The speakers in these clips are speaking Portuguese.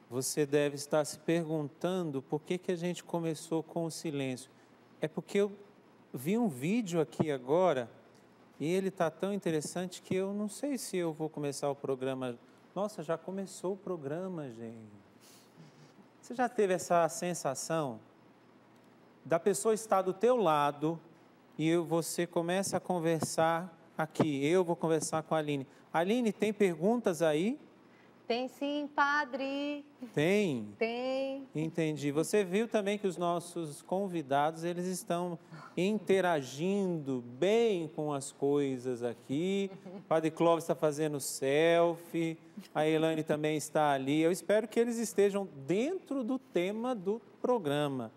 Você deve estar se perguntando por que que a gente começou com o silêncio. É porque eu vi um vídeo aqui agora e ele está tão interessante que eu não sei se eu vou começar o programa. Nossa, já começou o programa, gente. Você já teve essa sensação da pessoa estar do teu lado e você começa a conversar aqui? Eu vou conversar com a Aline. Aline, tem perguntas aí? Tem sim, padre. Tem. Tem. Entendi. Você viu também que os nossos convidados, eles estão interagindo bem com as coisas aqui. O Padre Clóvis está fazendo selfie, a Elaine também está ali. Eu espero que eles estejam dentro do tema do programa,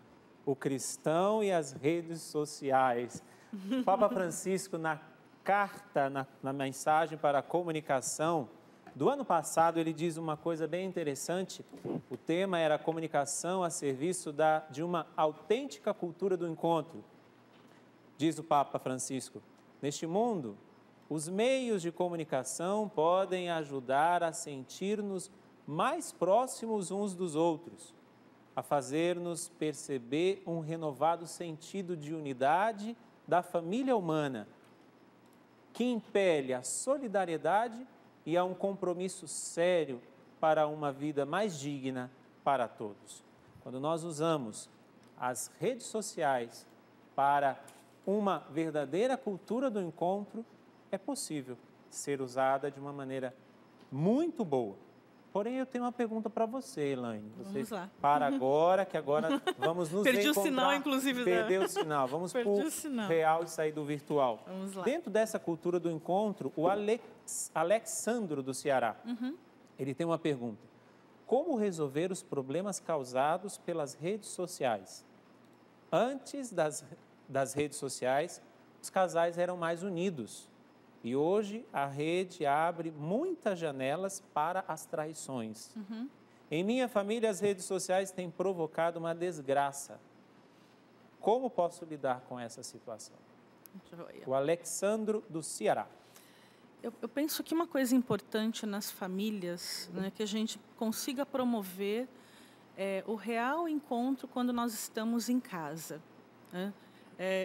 o cristão e as redes sociais. O Papa Francisco, na carta, na mensagem para a comunicação, do ano passado, ele diz uma coisa bem interessante. O tema era a comunicação a serviço de uma autêntica cultura do encontro. Diz o Papa Francisco: neste mundo, os meios de comunicação podem ajudar a sentir-nos mais próximos uns dos outros, a fazer-nos perceber um renovado sentido de unidade da família humana, que impele a solidariedade e a um compromisso sério para uma vida mais digna para todos. Quando nós usamos as redes sociais para uma verdadeira cultura do encontro, é possível ser usada de uma maneira muito boa. Porém, eu tenho uma pergunta para você, Elaine. Vamos lá. Para agora, que agora vamos nos Perdi encontrar. o sinal, inclusive. Perdeu o sinal. Vamos para o real e sair do virtual. Vamos lá. Dentro dessa cultura do encontro, o Alexandro do Ceará, ele tem uma pergunta. Como resolver os problemas causados pelas redes sociais? Antes das redes sociais, os casais eram mais unidos. E hoje a rede abre muitas janelas para as traições. Em minha família, as redes sociais têm provocado uma desgraça. Como posso lidar com essa situação? O Alexandro do Ceará. Eu penso que uma coisa importante nas famílias, né, que a gente consiga promover o real encontro quando nós estamos em casa, né?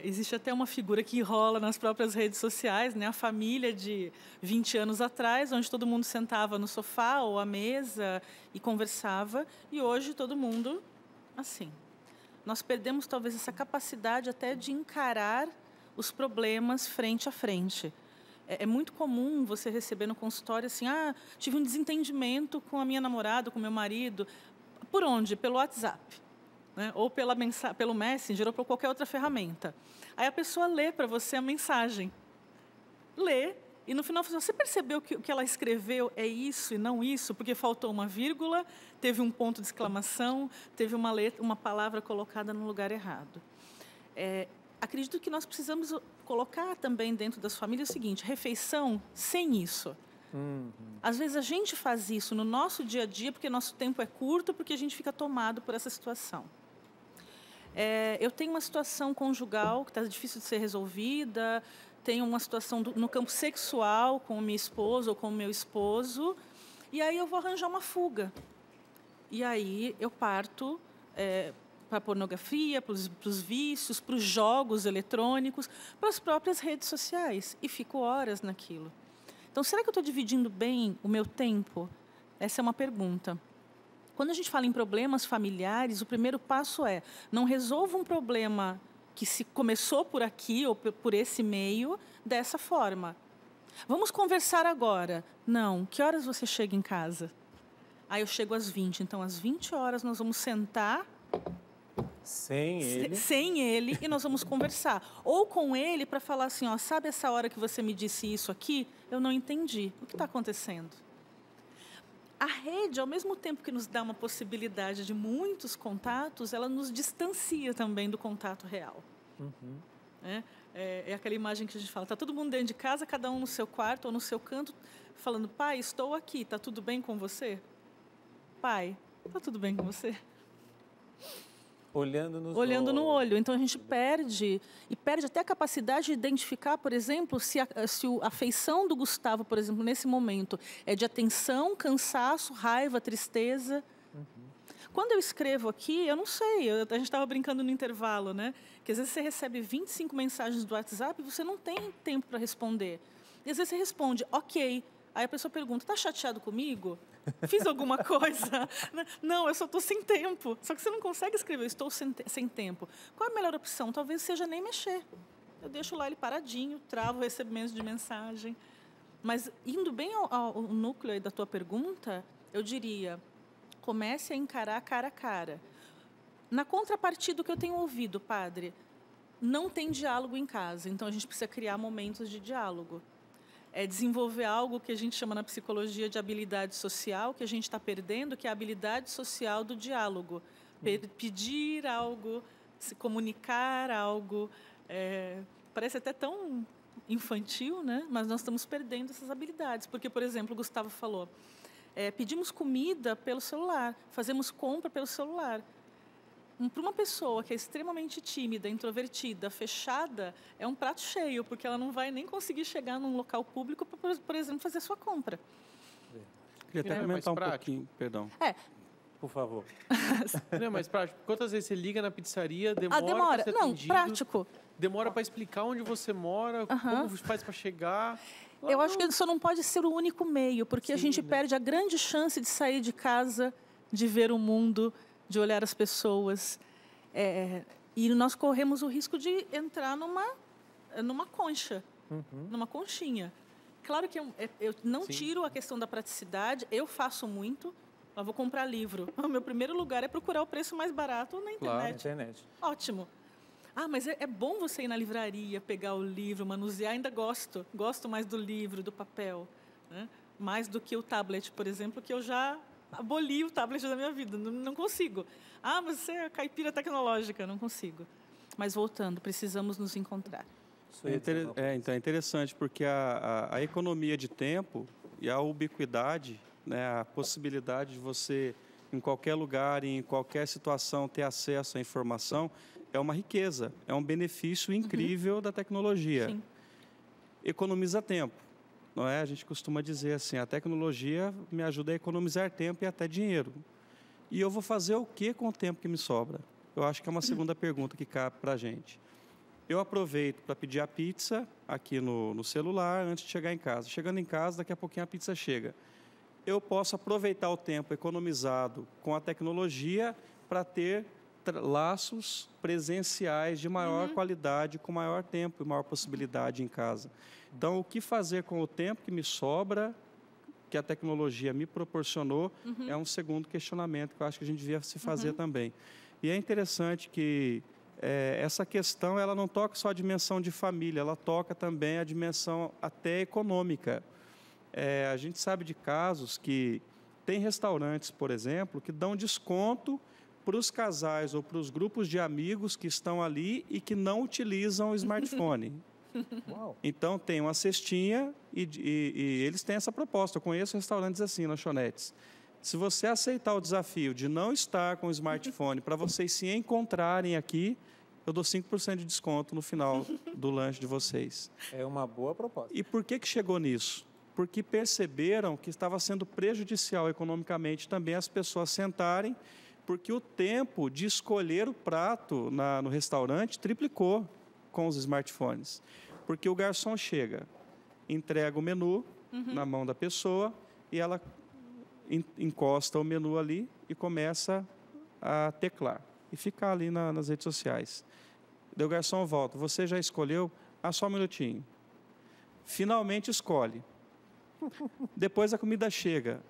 Existe até uma figura que rola nas próprias redes sociais, né? A família de 20 anos atrás, onde todo mundo sentava no sofá ou à mesa e conversava, e hoje todo mundo assim. Nós perdemos talvez essa capacidade até de encarar os problemas frente a frente. É muito comum você receber no consultório assim, tive um desentendimento com a minha namorada, com o meu marido. Por onde? Pelo WhatsApp. Né? Ou pelo Messenger, ou por qualquer outra ferramenta. Aí a pessoa lê para você a mensagem. Lê, e no final você percebeu que o que ela escreveu é isso e não isso, porque faltou uma vírgula, teve um ponto de exclamação, teve uma palavra colocada no lugar errado. Acredito que nós precisamos colocar também dentro das famílias o seguinte: refeição sem isso. Às vezes a gente faz isso no nosso dia a dia porque nosso tempo é curto, porque a gente fica tomado por essa situação. Eu tenho uma situação conjugal que está difícil de ser resolvida, tenho uma situação no campo sexual com minha esposa ou com o meu esposo, e aí eu vou arranjar uma fuga. E aí eu parto para a pornografia, para os vícios, para os jogos eletrônicos, para as próprias redes sociais, e fico horas naquilo. Então, será que eu estou dividindo bem o meu tempo? Essa é uma pergunta. Quando a gente fala em problemas familiares, o primeiro passo é: não resolva um problema que se começou por aqui ou por esse meio dessa forma. Vamos conversar agora. Não. Que horas você chega em casa? Eu chego às 20. Então, às 20 horas, nós vamos sentar... Sem ele. Sem ele, e nós vamos conversar. Ou com ele para falar assim, sabe essa hora que você me disse isso aqui? Eu não entendi. O que está acontecendo? A rede, ao mesmo tempo que nos dá uma possibilidade de muitos contatos, ela nos distancia também do contato real. É aquela imagem que a gente fala, está todo mundo dentro de casa, cada um no seu quarto ou no seu canto, falando: pai, estou aqui, está tudo bem com você? Pai, está tudo bem com você? Olhando no olho. Então a gente perde até a capacidade de identificar, por exemplo, se a afeição do Gustavo, por exemplo, nesse momento, é de atenção, cansaço, raiva, tristeza. Quando eu escrevo aqui, eu não sei, a gente estava brincando no intervalo, né? Que às vezes você recebe 25 mensagens do WhatsApp e você não tem tempo para responder. E às vezes você responde, ok. Aí a pessoa pergunta, está chateado comigo? Fiz alguma coisa? Não, eu só estou sem tempo. Só que você não consegue escrever, eu estou sem tempo. Qual é a melhor opção? Talvez seja nem mexer. Eu deixo lá ele paradinho, travo o recebimento de mensagem. Mas indo bem ao núcleo aí da tua pergunta, eu diria, comece a encarar cara a cara. Na contrapartida do que eu tenho ouvido, padre, não tem diálogo em casa, então a gente precisa criar momentos de diálogo. É desenvolver algo que a gente chama na psicologia de habilidade social, que a gente está perdendo, que é a habilidade social do diálogo. Pedir algo, se comunicar algo. Parece até tão infantil, né? Mas nós estamos perdendo essas habilidades. Porque, por exemplo, o Gustavo falou, pedimos comida pelo celular, fazemos compra pelo celular. Para uma pessoa que é extremamente tímida, introvertida, fechada, é um prato cheio, porque ela não vai nem conseguir chegar num local público para, por exemplo, fazer sua compra. Queria até comentar um pouquinho, perdão. Por favor. Não é mais prático? Quantas vezes você liga na pizzaria, demora demora. para ser Não, atendido, prático. demora para explicar onde você mora, como faz para chegar. Eu acho que isso não pode ser o único meio, porque a gente perde a grande chance de sair de casa, de ver o mundo, de olhar as pessoas. E nós corremos o risco de entrar numa concha, numa conchinha. Claro que eu não tiro a questão da praticidade, eu faço muito, eu vou comprar livro. O meu primeiro lugar é procurar o preço mais barato na internet. Claro, na internet. Ótimo. Mas é bom você ir na livraria, pegar o livro, manusear, ainda gosto. Gosto mais do livro, do papel, né? Mais do que o tablet, por exemplo, que eu já aboli o tablet da minha vida, não consigo. Mas você é caipira tecnológica, não consigo. Mas voltando, precisamos nos encontrar. Então é interessante, porque a economia de tempo e a ubiquidade, né, a possibilidade de você, em qualquer lugar, em qualquer situação, ter acesso à informação, é uma riqueza, é um benefício incrível da tecnologia. Sim. Economiza tempo. Não é? A gente costuma dizer assim, a tecnologia me ajuda a economizar tempo e até dinheiro. E eu vou fazer o que com o tempo que me sobra? Eu acho que é uma segunda pergunta que cabe para a gente. Eu aproveito para pedir a pizza aqui no celular antes de chegar em casa. Chegando em casa, daqui a pouquinho a pizza chega. Eu posso aproveitar o tempo economizado com a tecnologia para ter laços presenciais de maior qualidade, com maior tempo e maior possibilidade em casa. Então, o que fazer com o tempo que me sobra, que a tecnologia me proporcionou, é um segundo questionamento que eu acho que a gente devia se fazer também. E é interessante que essa questão ela não toca só a dimensão de família, ela toca também a dimensão até econômica. A gente sabe de casos que tem restaurantes, por exemplo, que dão desconto para os casais ou para os grupos de amigos que estão ali e que não utilizam o smartphone. Uau. Então, tem uma cestinha e eles têm essa proposta. Eu conheço restaurantes assim, lanchonetes. Se você aceitar o desafio de não estar com o smartphone para vocês se encontrarem aqui, eu dou 5% de desconto no final do lanche de vocês. É uma boa proposta. E por que chegou nisso? Porque perceberam que estava sendo prejudicial economicamente também as pessoas sentarem, porque o tempo de escolher o prato no restaurante triplicou com os smartphones. Porque o garçom chega, entrega o menu na mão da pessoa e ela encosta o menu ali e começa a teclar e ficar ali nas redes sociais. Daí o garçom volta, você já escolheu? Só um minutinho. Finalmente escolhe. Depois a comida chega.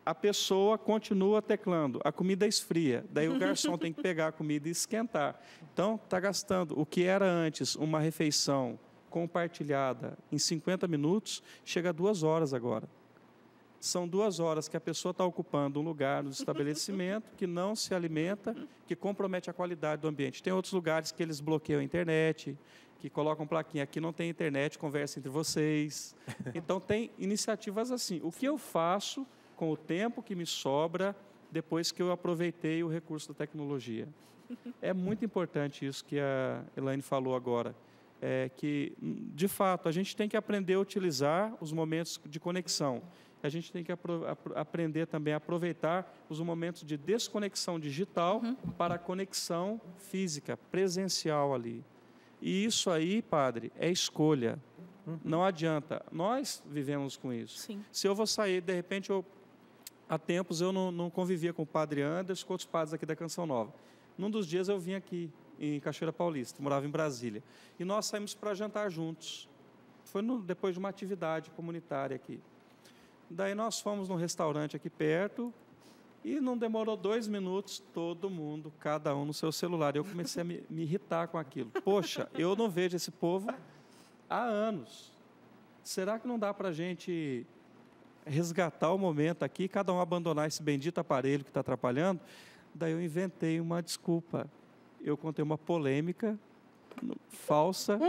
A pessoa continua teclando, a comida esfria, daí o garçom tem que pegar a comida e esquentar. Então, está gastando o que era antes uma refeição compartilhada em 50 minutos, chega a 2 horas agora. São 2 horas que a pessoa está ocupando um lugar no estabelecimento que não se alimenta, que compromete a qualidade do ambiente. Tem outros lugares que eles bloqueiam a internet, que colocam plaquinha, aqui não tem internet, conversa entre vocês. Então, tem iniciativas assim. O que eu faço com o tempo que me sobra depois que eu aproveitei o recurso da tecnologia? É muito importante isso que a Elaine falou agora, que, de fato, a gente tem que aprender a utilizar os momentos de conexão. a gente tem que aprender também a aproveitar os momentos de desconexão digital para a conexão física, presencial ali. E isso aí, padre, é escolha. Não adianta. Nós vivemos com isso. Sim. Se eu vou sair, de repente, há tempos eu não convivia com o padre Anderson, com outros padres aqui da Canção Nova. Num dos dias eu vim aqui, em Cachoeira Paulista, morava em Brasília. E nós saímos para jantar juntos. Foi depois de uma atividade comunitária aqui. Daí nós fomos num restaurante aqui perto e não demorou 2 minutos, todo mundo, cada um no seu celular. Eu comecei a me irritar com aquilo. Poxa, eu não vejo esse povo há anos. Será que não dá para a gente resgatar o momento aqui, cada um abandonar esse bendito aparelho que está atrapalhando? Daí eu inventei uma desculpa. Eu contei uma polêmica falsa.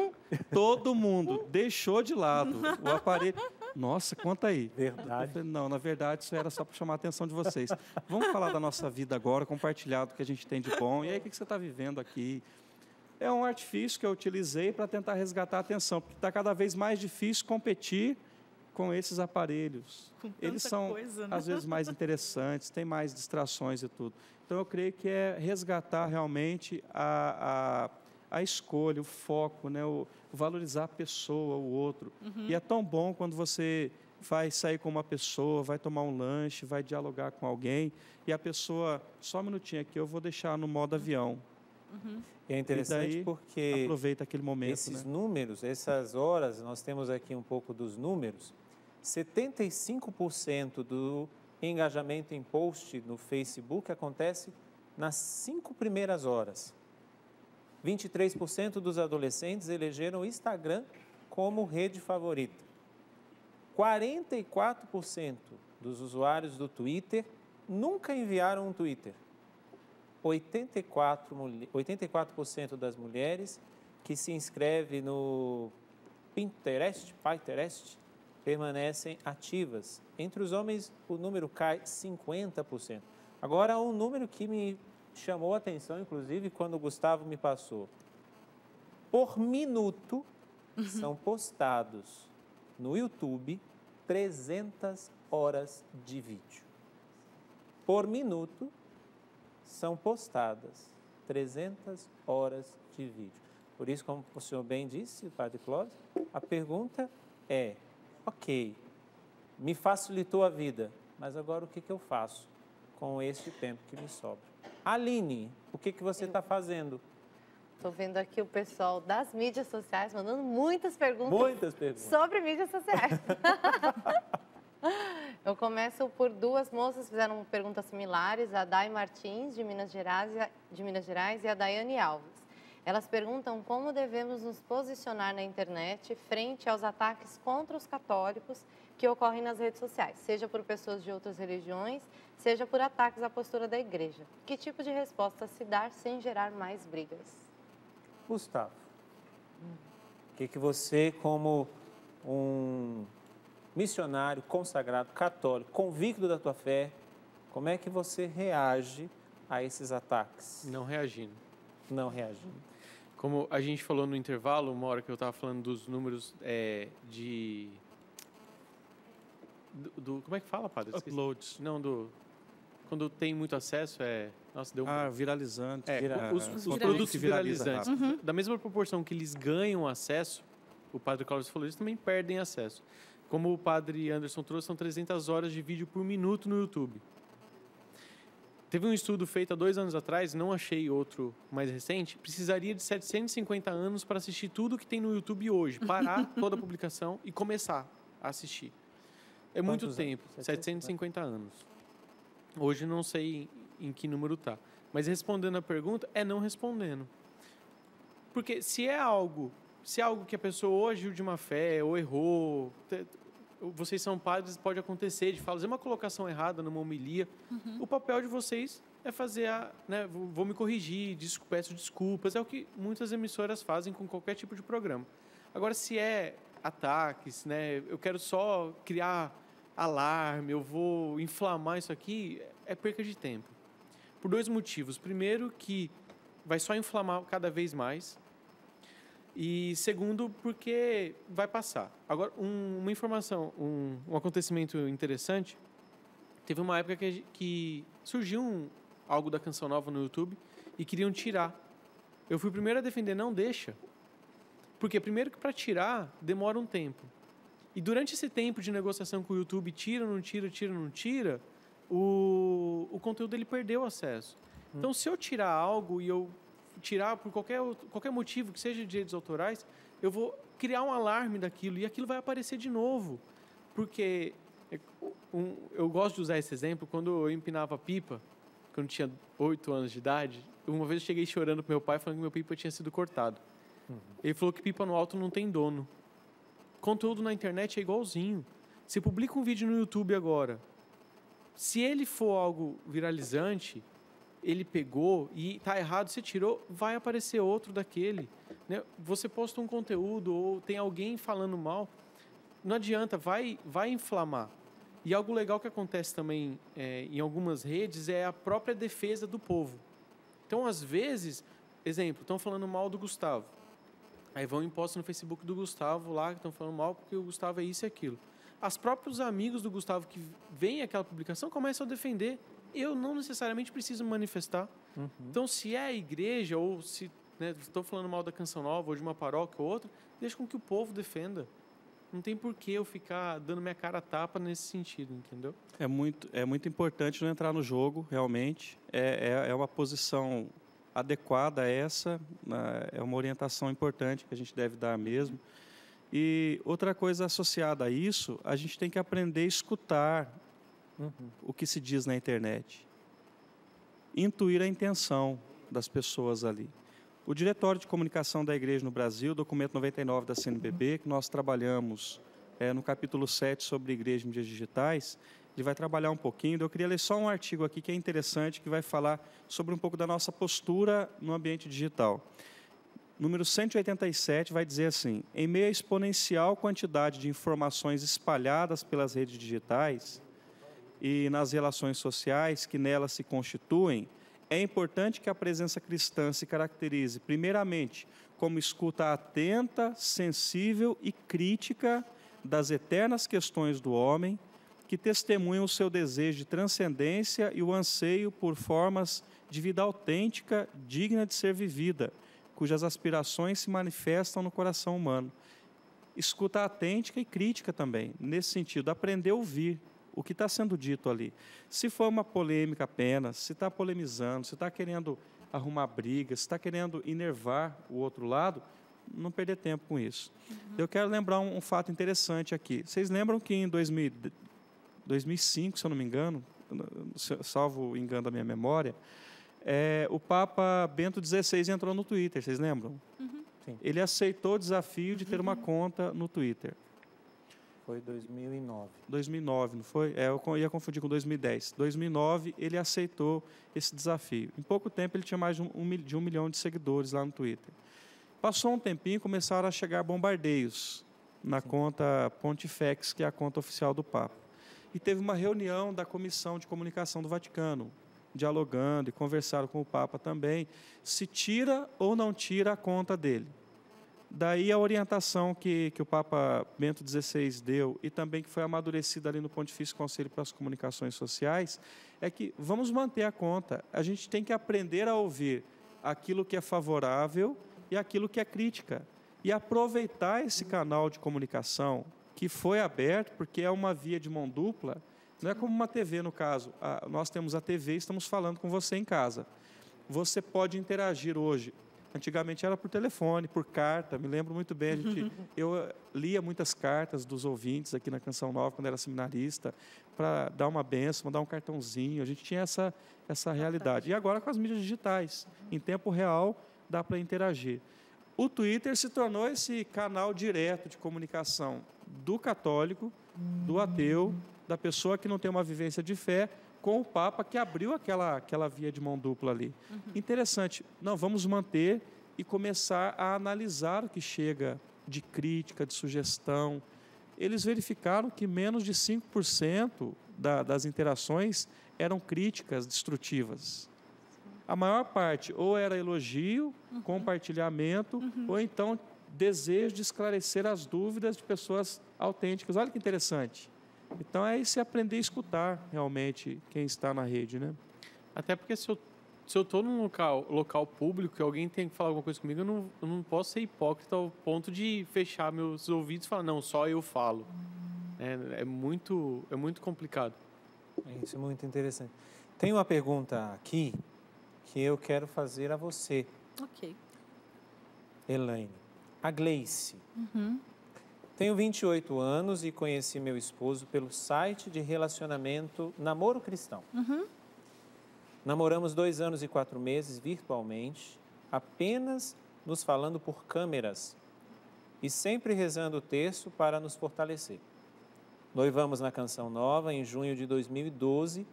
Todo mundo deixou de lado o aparelho. Nossa, conta aí. Verdade. Falei, não, na verdade, isso era só para chamar a atenção de vocês. Vamos falar da nossa vida agora, compartilhar do que a gente tem de bom. E aí, o que você está vivendo aqui? É um artifício que eu utilizei para tentar resgatar a atenção, porque está cada vez mais difícil competir com esses aparelhos. Eles são, coisa, né? às vezes, mais interessantes, têm mais distrações e tudo. Então, eu creio que é resgatar realmente a escolha, o foco, né? O valorizar a pessoa, o outro. E é tão bom quando você vai sair com uma pessoa, vai tomar um lanche, vai dialogar com alguém, e a pessoa, só um minutinho aqui, eu vou deixar no modo avião. E é interessante E daí, porque aproveita aquele momento. esses né? números, essas horas, nós temos aqui um pouco dos números, 75% do engajamento em post no Facebook acontece nas 5 primeiras horas. 23% dos adolescentes elegeram o Instagram como rede favorita. 44% dos usuários do Twitter nunca enviaram um Twitter. 84% das mulheres que se inscrevem no Pinterest, permanecem ativas. Entre os homens, o número cai 50%. Agora, um número que me chamou a atenção, inclusive, quando o Gustavo me passou. Por minuto, são postados no YouTube 300 horas de vídeo. Por minuto, são postadas 300 horas de vídeo. Por isso, como o senhor bem disse, Padre Clóvis, a pergunta é, ok, me facilitou a vida, mas agora o que eu faço com este tempo que me sobra? Aline, o que você está fazendo? Estou vendo aqui o pessoal das mídias sociais mandando muitas perguntas. Muitas perguntas. Sobre mídias sociais. Eu começo por 2 moças que fizeram perguntas similares, a Dai Martins, de Minas Gerais, e a Daiane Alves. Elas perguntam como devemos nos posicionar na internet frente aos ataques contra os católicos que ocorrem nas redes sociais, seja por pessoas de outras religiões, seja por ataques à postura da igreja. Que tipo de resposta se dar sem gerar mais brigas? Gustavo, o que você, como um missionário consagrado, católico, convicto da tua fé, como é que você reage a esses ataques? Não reagindo. Não reagindo. Como a gente falou no intervalo, uma hora que eu estava falando dos números como é que fala, padre? Esqueci. Uploads. Não, quando tem muito acesso, nossa, deu Viralizante. os produtos viralizantes. Da mesma proporção que eles ganham acesso, o padre Cláudio falou, eles também perdem acesso. Como o padre Anderson trouxe, são 300 horas de vídeo por minuto no YouTube. Teve um estudo feito há 2 anos atrás, não achei outro mais recente, precisaria de 750 anos para assistir tudo que tem no YouTube hoje, parar toda a publicação e começar a assistir. É muito tempo, 750 anos. Hoje não sei em que número está. Mas respondendo a pergunta, é não respondendo. Porque se é algo que a pessoa ou agiu de má fé, ou errou, vocês são padres, pode acontecer de fazer uma colocação errada numa homilia. O papel de vocês é fazer vou me corrigir, peço desculpas, é o que muitas emissoras fazem com qualquer tipo de programa. Agora, se é ataques, eu quero só criar alarme, eu vou inflamar isso aqui, é perca de tempo. Por 2 motivos. Primeiro, que vai só inflamar cada vez mais. E segundo, porque vai passar. Agora, uma informação, um acontecimento interessante, teve uma época que surgiu algo da Canção Nova no YouTube e queriam tirar. Eu fui o primeiro a defender, não deixa. Porque primeiro que para tirar, demora um tempo. E durante esse tempo de negociação com o YouTube, tira, não tira, o conteúdo ele perdeu acesso. Então, se eu tirar algo e eu tirar por qualquer motivo, que seja de direitos autorais, eu vou criar um alarme daquilo e aquilo vai aparecer de novo. Porque eu gosto de usar esse exemplo, quando eu empinava pipa, quando eu tinha 8 anos de idade, uma vez eu cheguei chorando para meu pai, falando que meu pipa tinha sido cortado. Ele falou que pipa no alto não tem dono. Conteúdo na internet é igualzinho. Você publica um vídeo no YouTube agora, se ele for algo viralizante, ele pegou e está errado, você tirou, vai aparecer outro daquele. Né? Você posta um conteúdo ou tem alguém falando mal, não adianta, vai inflamar. E algo legal que acontece também em algumas redes é a própria defesa do povo. Então, às vezes, exemplo, estão falando mal do Gustavo. Aí vão e postam no Facebook do Gustavo lá, que estão falando mal porque o Gustavo é isso e aquilo. Os próprios amigos do Gustavo que veem aquela publicação começam a defender. Eu não necessariamente preciso me manifestar. Então, se é a igreja ou se estou falando mal da Canção Nova ou de uma paróquia ou outra, deixa com que o povo defenda. Não tem por que eu ficar dando minha cara a tapa nesse sentido, entendeu? É muito importante não entrar no jogo, realmente. É uma posição adequada a essa, é uma orientação importante que a gente deve dar mesmo. E outra coisa associada a isso, a gente tem que aprender a escutar o que se diz na internet. Intuir a intenção das pessoas ali. O Diretório de Comunicação da Igreja no Brasil, documento 99 da CNBB, que nós trabalhamos no capítulo 7 sobre Igreja em Mídias Digitais, ele vai trabalhar um pouquinho. Eu queria ler só um artigo aqui que é interessante, que vai falar sobre um pouco da nossa postura no ambiente digital. Número 187 vai dizer assim: em meio à exponencial quantidade de informações espalhadas pelas redes digitais e nas relações sociais que nelas se constituem, é importante que a presença cristã se caracterize, primeiramente, como escuta atenta, sensível e crítica das eternas questões do homem, que testemunham o seu desejo de transcendência e o anseio por formas de vida autêntica, digna de ser vivida, cujas aspirações se manifestam no coração humano. Escuta atêntica e crítica também, nesse sentido, aprender a ouvir o que está sendo dito ali. Se for uma polêmica apenas, se está polemizando, se está querendo arrumar briga, se está querendo enervar o outro lado, não perder tempo com isso. Eu quero lembrar um fato interessante aqui. Vocês lembram que em 2005, se eu não me engano, salvo o engano da minha memória, o Papa Bento XVI entrou no Twitter, vocês lembram? Sim. Ele aceitou o desafio de ter uma conta no Twitter. Foi 2009. 2009, não foi? Eu ia confundir com 2010. 2009, ele aceitou esse desafio. Em pouco tempo, ele tinha mais de um milhão de seguidores lá no Twitter. Passou um tempinho, começaram a chegar bombardeios na conta Pontifex, que é a conta oficial do Papa. E teve uma reunião da Comissão de Comunicação do Vaticano, dialogando e conversaram com o Papa também, se tira ou não tira a conta dele. Daí a orientação que o Papa Bento XVI deu e também que foi amadurecida ali no Pontifício Conselho para as Comunicações Sociais, é que vamos manter a conta. A gente tem que aprender a ouvir aquilo que é favorável e aquilo que é crítica. E aproveitar esse canal de comunicação que foi aberto, porque é uma via de mão dupla, não é como uma TV no caso. Nós temos a TV e estamos falando com você em casa. Você pode interagir hoje. Antigamente era por telefone, por carta, me lembro muito bem. Eu lia muitas cartas dos ouvintes aqui na Canção Nova, quando era seminarista, para dar uma bênção, mandar um cartãozinho. A gente tinha essa realidade. E agora com as mídias digitais, em tempo real, dá para interagir. O Twitter se tornou esse canal direto de comunicação do católico, do ateu, da pessoa que não tem uma vivência de fé, com o Papa que abriu aquela via de mão dupla ali. Interessante. Não, vamos manter e começar a analisar o que chega de crítica, de sugestão. Eles verificaram que menos de 5% das interações eram críticas destrutivas. A maior parte ou era elogio, compartilhamento, ou então desejo de esclarecer as dúvidas de pessoas autênticas. Olha que interessante. Então, é esse aprender a escutar, realmente, quem está na rede, né? Até porque se eu estou num local público e alguém tem que falar alguma coisa comigo, eu não posso ser hipócrita ao ponto de fechar meus ouvidos e falar, não, só eu falo. É muito complicado. Isso é muito interessante. Tem uma pergunta aqui que eu quero fazer a você, Ok. Elaine. A Gleice. Tenho 28 anos e conheci meu esposo pelo site de relacionamento Namoro Cristão. Namoramos 2 anos e 4 meses virtualmente, apenas nos falando por câmeras e sempre rezando o terço para nos fortalecer. Noivamos na Canção Nova em junho de 2012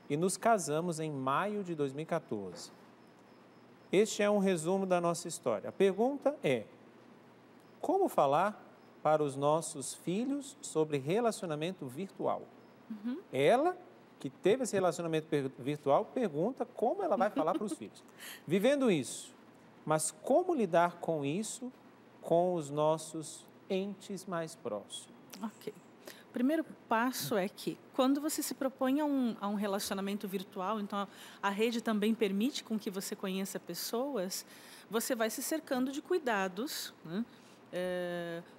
e nos casamos em maio de 2014. Este é um resumo da nossa história. A pergunta é: como falar para os nossos filhos sobre relacionamento virtual? Ela, que teve esse relacionamento virtual, pergunta como ela vai falar para os filhos. Vivendo isso, mas como lidar com isso com os nossos entes mais próximos? Ok. O primeiro passo é que, quando você se propõe a um relacionamento virtual, então a rede também permite com que você conheça pessoas, você vai se cercando de cuidados, né?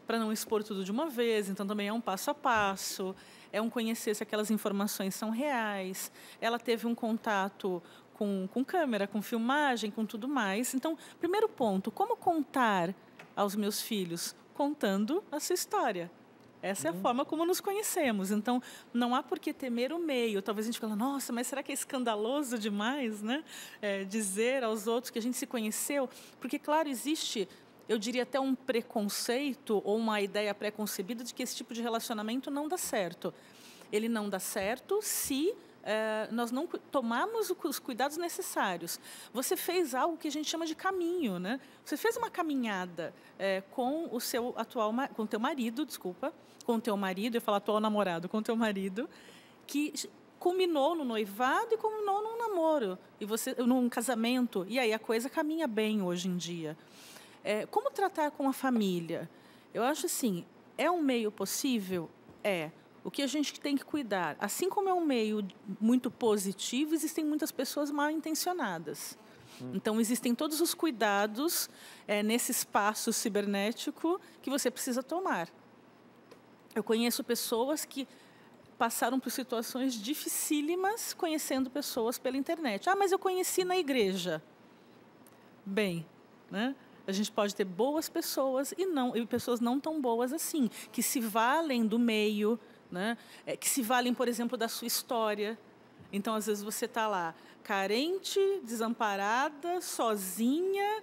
Para não expor tudo de uma vez, então também é um passo a passo, é um conhecer se aquelas informações são reais, ela teve um contato com câmera, com filmagem, com tudo mais. Então, primeiro ponto, como contar aos meus filhos? Contando a sua história. Essa é a forma como nos conhecemos. Então, não há por que temer o meio. Talvez a gente fale, nossa, mas será que é escandaloso demais, né? Dizer aos outros que a gente se conheceu? Porque, claro, existe, eu diria até um preconceito ou uma ideia pré-concebida de que esse tipo de relacionamento não dá certo. Ele não dá certo se nós não tomarmos os cuidados necessários. Você fez algo que a gente chama de caminho, né? Você fez uma caminhada com o seu com o teu marido, com o teu marido, eu falo atual namorado, com o teu marido, que culminou no noivado e culminou num namoro, num casamento, e aí a coisa caminha bem hoje em dia. Como tratar com a família? Eu acho assim, é um meio possível? O que a gente tem que cuidar, assim como é um meio muito positivo, existem muitas pessoas mal intencionadas. Então, existem todos os cuidados nesse espaço cibernético que você precisa tomar. Eu conheço pessoas que passaram por situações dificílimas conhecendo pessoas pela internet. Mas eu conheci na igreja. Bem, né? A gente pode ter boas pessoas e pessoas não tão boas assim, que se valem do meio, né? Que se valem, por exemplo, da sua história. Então, às vezes, você está lá, carente, desamparada, sozinha,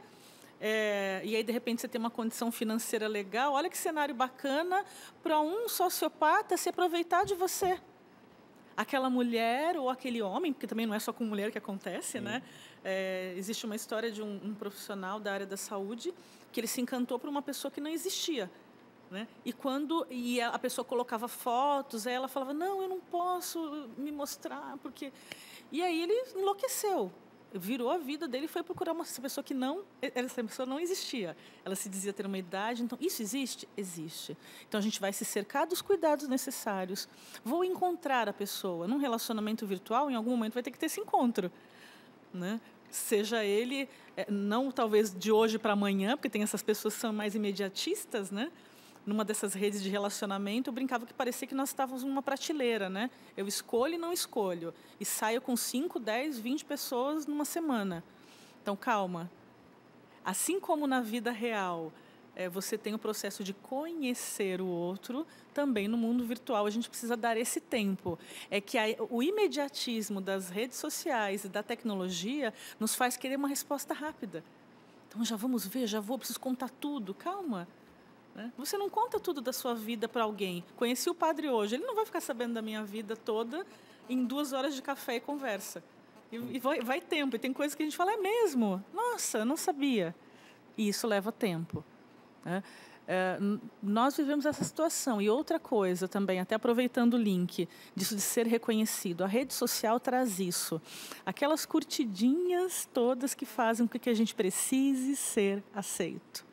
e aí, de repente, você tem uma condição financeira legal. Olha que cenário bacana para um sociopata se aproveitar de você. Aquela mulher ou aquele homem, porque também não é só com mulher que acontece, né? Existe uma história de um profissional da área da saúde que ele se encantou por uma pessoa que não existia. Né? E a pessoa colocava fotos, aí ela falava, não, eu não posso me mostrar, porque... E aí ele enlouqueceu, virou a vida dele e foi procurar essa pessoa essa pessoa não existia. Ela se dizia ter uma idade, então, isso existe? Existe. Então, a gente vai se cercar dos cuidados necessários. Vou encontrar a pessoa. Num relacionamento virtual, em algum momento vai ter que ter esse encontro. Né? Seja ele, não talvez de hoje para amanhã, porque tem essas pessoas que são mais imediatistas, né? Numa dessas redes de relacionamento, eu brincava que parecia que nós estávamos numa prateleira, né? Eu escolho e não escolho. E saio com 5, 10, 20 pessoas numa semana. Então, calma. Assim como na vida real, você tem o processo de conhecer o outro, também no mundo virtual a gente precisa dar esse tempo. É que o imediatismo das redes sociais e da tecnologia nos faz querer uma resposta rápida. Então, já vamos ver, preciso contar tudo. Calma. Você não conta tudo da sua vida para alguém. Conheci o padre hoje, ele não vai ficar sabendo da minha vida toda em 2 horas de café e conversa. E vai tempo, e tem coisas que a gente fala, é mesmo? Nossa, eu não sabia. E isso leva tempo. Né? Nós vivemos essa situação. E outra coisa também, até aproveitando o link, disso de ser reconhecido, a rede social traz isso. Aquelas curtidinhas todas que fazem com que a gente precise ser aceito.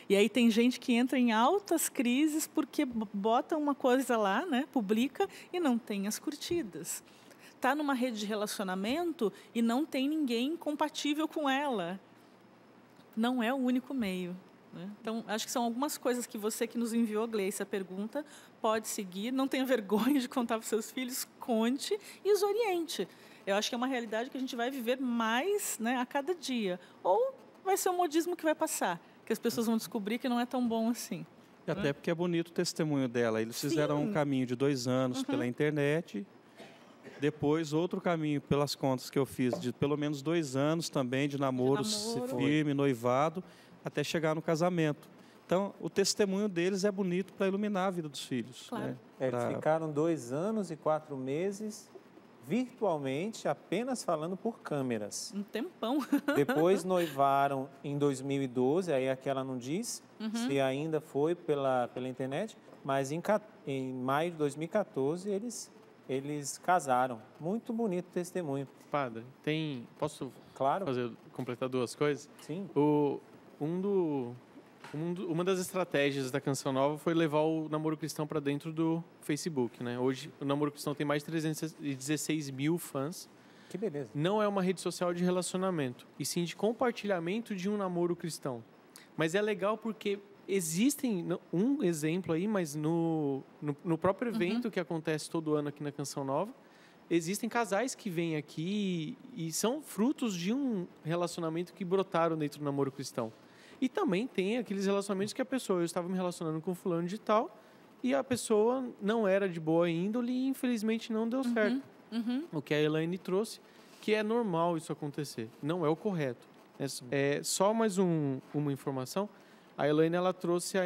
E aí tem gente que entra em altas crises porque bota uma coisa lá, né, publica, e não tem as curtidas. Está numa rede de relacionamento e não tem ninguém compatível com ela. Não é o único meio. Né? Então, acho que são algumas coisas que você que nos enviou, Gleice, a pergunta, pode seguir. Não tenha vergonha de contar para os seus filhos, conte e os oriente. Eu acho que é uma realidade que a gente vai viver mais, né, a cada dia. Ou vai ser um modismo que vai passar, que as pessoas vão descobrir que não é tão bom assim. E até porque é bonito o testemunho dela. Eles fizeram um caminho de 2 anos pela internet. Depois, outro caminho, pelas contas que eu fiz, de pelo menos 2 anos também de namoro firme, noivado, até chegar no casamento. Então, o testemunho deles é bonito para iluminar a vida dos filhos. Claro. Né? Eles ficaram 2 anos e 4 meses virtualmente, apenas falando por câmeras. Um tempão. Depois noivaram em 2012, aí aquela não diz se ainda foi pela internet, mas em maio de 2014 eles casaram. Muito bonito testemunho. Padre, posso Claro. completar 2 coisas? Sim. Uma das estratégias da Canção Nova foi levar o namoro cristão para dentro do Facebook, né? Hoje o namoro cristão tem mais de 316 mil fãs. Que beleza. Não é uma rede social de relacionamento, e sim de compartilhamento de um namoro cristão. Mas é legal porque existem um exemplo aí, mas no próprio evento que acontece todo ano aqui na Canção Nova, existem casais que vêm aqui e são frutos de um relacionamento que brotaram dentro do namoro cristão. E também tem aqueles relacionamentos que eu estava me relacionando com fulano de tal e a pessoa não era de boa índole e infelizmente não deu certo. O que a Elaine trouxe, que é normal isso acontecer, não é o correto. É só mais uma informação. A Elaine, ela trouxe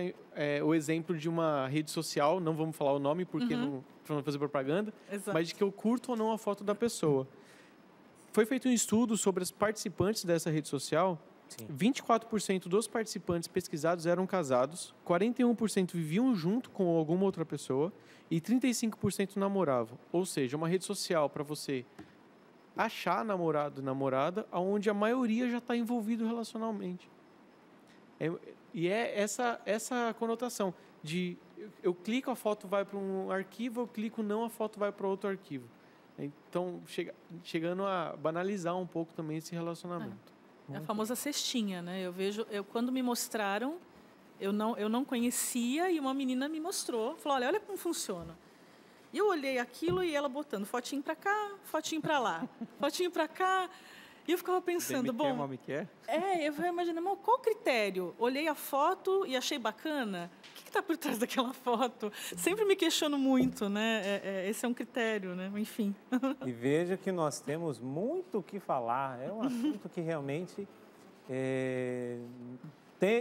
o exemplo de uma rede social, não vamos falar o nome porque para não fazer propaganda, Exato. mas de que eu curto ou não a foto da pessoa. Foi feito um estudo sobre os participantes dessa rede social. Sim. 24% dos participantes pesquisados eram casados, 41% viviam junto com alguma outra pessoa e 35% namoravam. Ou seja, uma rede social para você achar namorado e namorada, onde a maioria já está envolvido relacionalmente. E é essa conotação de eu clico, a foto vai para um arquivo, eu clico não, a foto vai para outro arquivo. Então, chegando a banalizar um pouco também esse relacionamento. É a famosa cestinha, né? Quando me mostraram, eu não conhecia e uma menina me mostrou, falou, olha como funciona. E eu olhei aquilo e ela botando fotinho para cá, fotinho para lá, fotinho para cá. E eu ficava pensando, eu vou imaginar, mas qual o critério? Olhei a foto e achei bacana. O que está por trás daquela foto? Sempre me questiono muito, né? Esse é um critério, né? Enfim. E veja que nós temos muito o que falar. É um assunto que realmente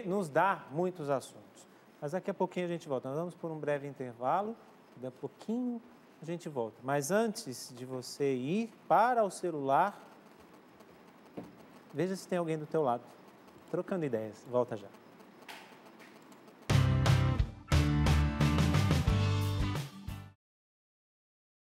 nos dá muitos assuntos. Mas daqui a pouquinho a gente volta. Nós vamos por um breve intervalo. Daqui a pouquinho a gente volta. Mas antes de você ir para o celular, veja se tem alguém do teu lado. Trocando ideias. Volta já.